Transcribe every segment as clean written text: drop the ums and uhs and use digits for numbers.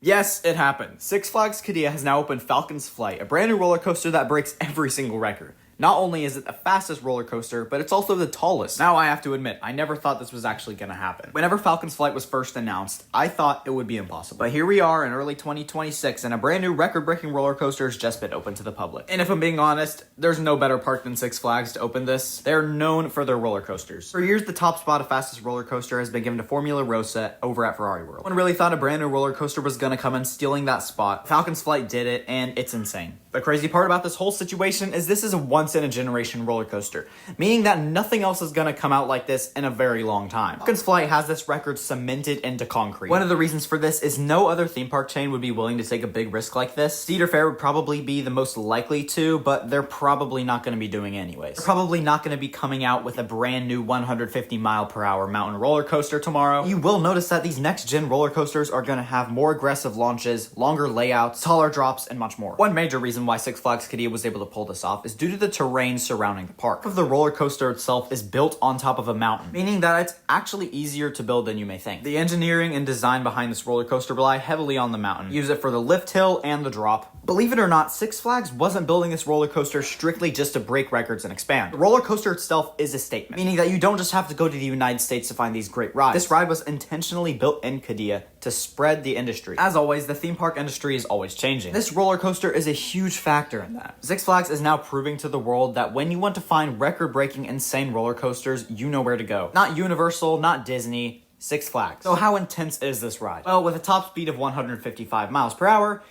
Yes, it happened. Six Flags Qiddiya has now opened Falcons Flight, a brand new roller coaster that breaks every single record. Not only is it the fastest roller coaster, but it's also the tallest. Now I have to admit, I never thought this was actually gonna happen. Whenever Falcons Flight was first announced, I thought it would be impossible. But here we are in early 2026, and a brand new record-breaking roller coaster has just been opened to the public. And if I'm being honest, there's no better park than Six Flags to open this. They're known for their roller coasters. For years, the top spot of fastest roller coaster has been given to Formula Rossa over at Ferrari World. No one really thought a brand new roller coaster was gonna come in stealing that spot. Falcons Flight did it, and it's insane. The crazy part about this whole situation is this is a once-in-a-generation roller coaster, meaning that nothing else is gonna come out like this in a very long time. Falcons Flight has this record cemented into concrete. One of the reasons for this is no other theme park chain would be willing to take a big risk like this. Cedar Fair would probably be the most likely to, but they're probably not gonna be doing it anyways. They're probably not gonna be coming out with a brand new 150-mile-per-hour mountain roller coaster tomorrow. You will notice that these next-gen roller coasters are gonna have more aggressive launches, longer layouts, taller drops, and much more. One major reason why Six Flags Qiddiya was able to pull this off is due to the terrain surrounding the park. The roller coaster itself is built on top of a mountain, meaning that it's actually easier to build than you may think. The engineering and design behind this roller coaster rely heavily on the mountain. Use it for the lift hill and the drop. Believe it or not, Six Flags wasn't building this roller coaster strictly just to break records and expand. The roller coaster itself is a statement, meaning that you don't just have to go to the United States to find these great rides. This ride was intentionally built in Qiddiya to spread the industry. As always, the theme park industry is always changing. This roller coaster is a huge factor in that. Six Flags is now proving to the world that when you want to find record-breaking, insane roller coasters, you know where to go. Not Universal, not Disney, Six Flags. So how intense is this ride? Well, with a top speed of 155 miles per hour,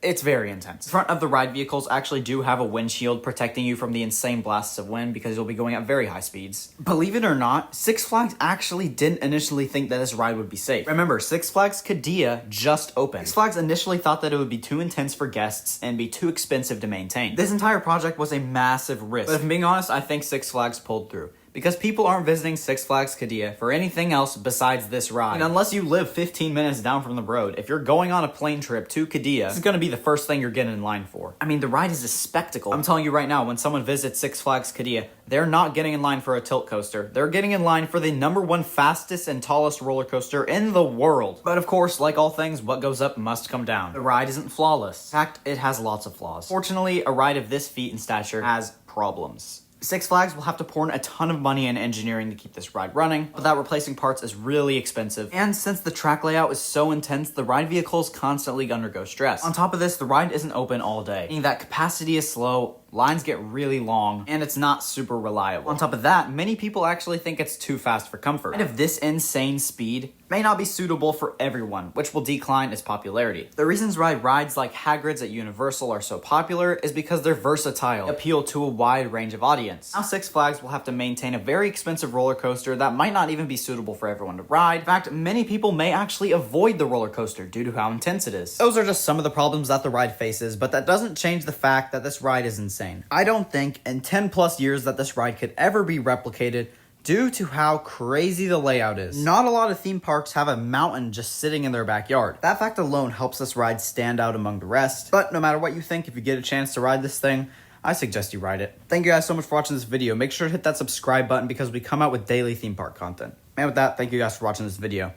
it's very intense. The front of the ride vehicles actually do have a windshield protecting you from the insane blasts of wind because you'll be going at very high speeds. Believe it or not, Six Flags actually didn't initially think that this ride would be safe. Remember, Six Flags Qiddiya just opened. Six Flags initially thought that it would be too intense for guests and be too expensive to maintain. This entire project was a massive risk. But if I'm being honest, I think Six Flags pulled through. Because people aren't visiting Six Flags Qiddiya for anything else besides this ride. And unless you live 15 minutes down from the road, if you're going on a plane trip to Qiddiya, this is gonna be the first thing you're getting in line for. I mean, the ride is a spectacle. I'm telling you right now, when someone visits Six Flags Qiddiya, they're not getting in line for a tilt coaster. They're getting in line for the #1 fastest and tallest roller coaster in the world. But of course, like all things, what goes up must come down. The ride isn't flawless. In fact, it has lots of flaws. Fortunately, a ride of this feat and stature has problems. Six Flags will have to pour in a ton of money in engineering to keep this ride running, but that replacing parts is really expensive. And since the track layout is so intense, the ride vehicles constantly undergo stress. On top of this, the ride isn't open all day, meaning that capacity is slow, lines get really long, and it's not super reliable. On top of that, many people actually think it's too fast for comfort. And if this insane speed may not be suitable for everyone, which will decline its popularity. The reasons why rides like Hagrid's at Universal are so popular is because they're versatile, appeal to a wide range of audience. Now Six Flags will have to maintain a very expensive roller coaster that might not even be suitable for everyone to ride. In fact, many people may actually avoid the roller coaster due to how intense it is. Those are just some of the problems that the ride faces, but that doesn't change the fact that this ride is insane. I don't think in 10 plus years that this ride could ever be replicated due to how crazy the layout is. Not a lot of theme parks have a mountain just sitting in their backyard. That fact alone helps this ride stand out among the rest. But no matter what you think, if you get a chance to ride this thing, I suggest you ride it. Thank you guys so much for watching this video. Make sure to hit that subscribe button because we come out with daily theme park content. And with that, thank you guys for watching this video.